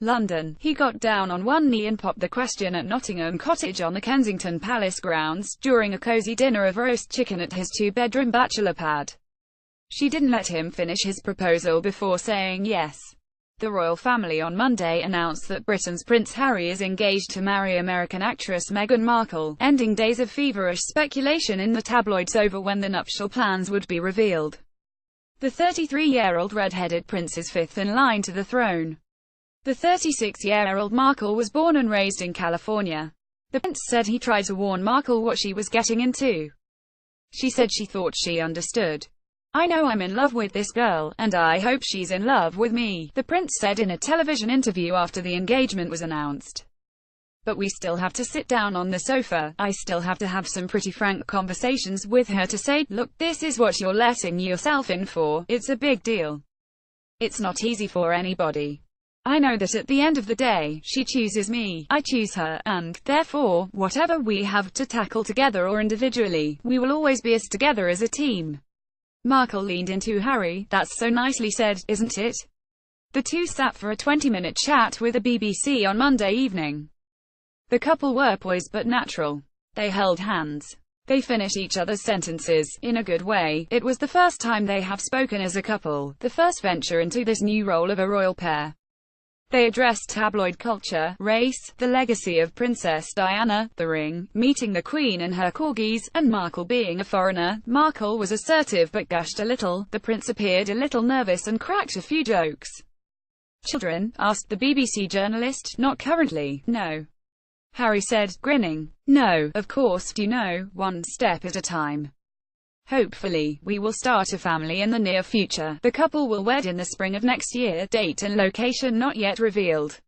London. He got down on one knee and popped the question at Nottingham Cottage on the Kensington Palace grounds, during a cosy dinner of roast chicken at his two-bedroom bachelor pad. She didn't let him finish his proposal before saying yes. The royal family on Monday announced that Britain's Prince Harry is engaged to marry American actress Meghan Markle, ending days of feverish speculation in the tabloids over when the nuptial plans would be revealed. The 33-year-old red-headed prince is fifth in line to the throne. The 36-year-old Markle was born and raised in California. The prince said he tried to warn Markle what she was getting into. She said she thought she understood. "I know I'm in love with this girl, and I hope she's in love with me," the prince said in a television interview after the engagement was announced. "But we still have to sit down on the sofa. I still have to have some pretty frank conversations with her to say, look, this is what you're letting yourself in for. It's a big deal. It's not easy for anybody. I know that at the end of the day, she chooses me, I choose her, and, therefore, whatever we have to tackle together or individually, we will always be as together as a team." Markle leaned into Harry. "That's so nicely said, isn't it?" The two sat for a 20-minute chat with the BBC on Monday evening. The couple were poised but natural. They held hands. They finished each other's sentences, in a good way. It was the first time they have spoken as a couple, the first venture into this new role of a royal pair. They addressed tabloid culture, race, the legacy of Princess Diana, the ring, meeting the Queen and her corgis, and Markle being a foreigner. Markle was assertive but gushed a little. The prince appeared a little nervous and cracked a few jokes. "Children?" asked the BBC journalist. "Not currently, no," Harry said, grinning. "No, of course, you know, one step at a time. Hopefully, we will start a family in the near future." The couple will wed in the spring of next year, date and location not yet revealed.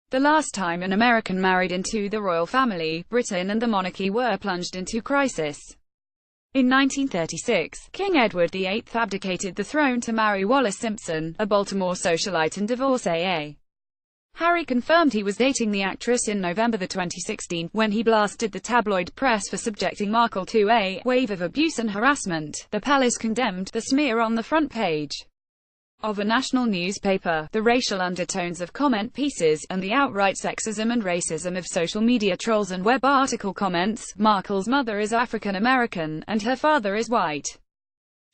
The last time an American married into the royal family, Britain and the monarchy were plunged into crisis. In 1936, King Edward VIII abdicated the throne to marry Wallis Simpson, a Baltimore socialite and divorcee. Harry confirmed he was dating the actress in November 2016, when he blasted the tabloid press for subjecting Markle to a wave of abuse and harassment. The palace condemned the smear on the front page of a national newspaper, the racial undertones of comment pieces, and the outright sexism and racism of social media trolls and web article comments. Markle's mother is African American, and her father is white.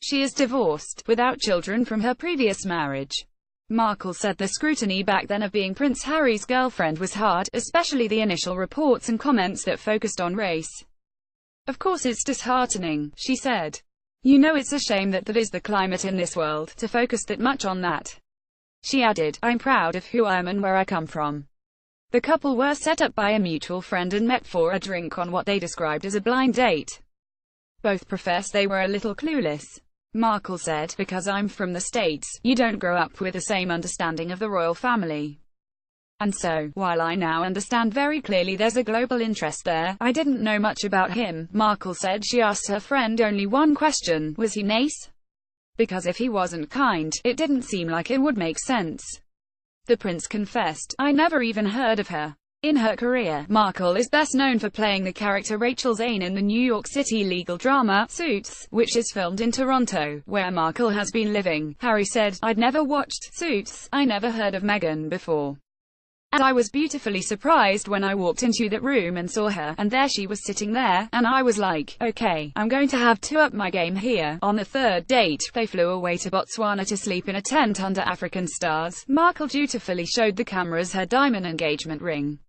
She is divorced, without children from her previous marriage. Markle said the scrutiny back then of being Prince Harry's girlfriend was hard, especially the initial reports and comments that focused on race. "Of course it's disheartening," she said. "You know it's a shame that is the climate in this world, to focus that much on that." She added, "I'm proud of who I am and where I come from." The couple were set up by a mutual friend and met for a drink on what they described as a blind date. Both professed they were a little clueless. Markle said, "Because I'm from the States, you don't grow up with the same understanding of the royal family. And so, while I now understand very clearly there's a global interest there, I didn't know much about him." Markle said she asked her friend only one question: was he nice? Because if he wasn't kind, it didn't seem like it would make sense. The prince confessed, "I never even heard of her." In her career, Markle is best known for playing the character Rachel Zane in the New York City legal drama, Suits, which is filmed in Toronto, where Markle has been living. Harry said, "I'd never watched Suits, I never heard of Meghan before. And I was beautifully surprised when I walked into that room and saw her, and there she was sitting there, and I was like, okay, I'm going to have to up my game here." On the third date, they flew away to Botswana to sleep in a tent under African stars. Markle dutifully showed the cameras her diamond engagement ring.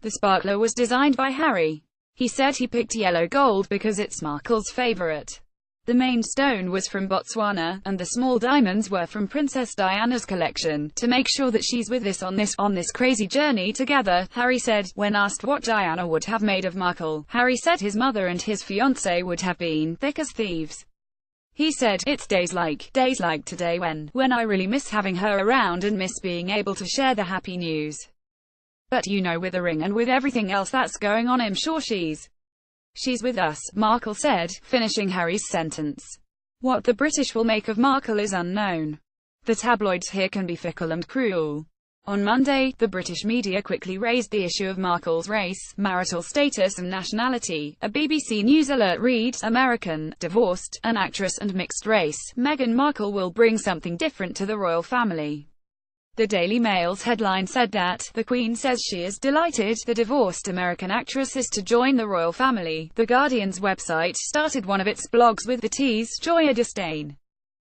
The sparkler was designed by Harry. He said he picked yellow gold because it's Markle's favorite. The main stone was from Botswana, and the small diamonds were from Princess Diana's collection, to make sure that she's with us on this crazy journey together, Harry said. When asked what Diana would have made of Markle, Harry said his mother and his fiancé would have been thick as thieves. He said, "It's days like today when I really miss having her around and miss being able to share the happy news. But you know, with the ring and with everything else that's going on, I'm sure she's with us," Markle said, finishing Harry's sentence. What the British will make of Markle is unknown. The tabloids here can be fickle and cruel. On Monday, the British media quickly raised the issue of Markle's race, marital status and nationality. A BBC News alert reads, "American, divorced, an actress and mixed race, Meghan Markle will bring something different to the royal family. The Daily Mail's headline said that, "The Queen says she is delighted the divorced American actress is to join the royal family." The Guardian's website started one of its blogs with the tease, "Joy or disdain?"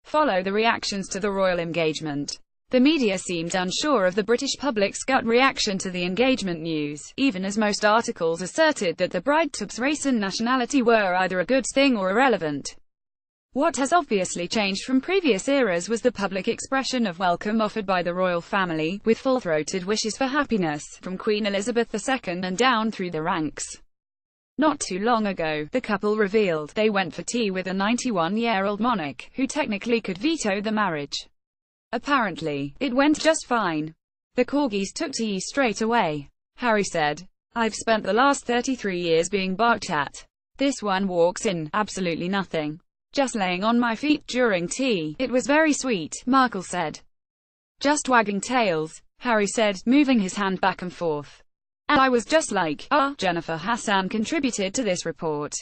Follow the reactions to the royal engagement. The media seemed unsure of the British public's gut reaction to the engagement news, even as most articles asserted that the bride-to-be's race and nationality were either a good thing or irrelevant. What has obviously changed from previous eras was the public expression of welcome offered by the royal family, with full-throated wishes for happiness, from Queen Elizabeth II and down through the ranks. Not too long ago, the couple revealed they went for tea with a 91-year-old monarch, who technically could veto the marriage. Apparently, it went just fine. "The corgis took tea straight away," Harry said. "I've spent the last 33 years being barked at. This one walks in, absolutely nothing. Just laying on my feet during tea. It was very sweet," Markle said. "Just wagging tails," Harry said, moving his hand back and forth. "And I was just like, ah." Jennifer Hassan contributed to this report.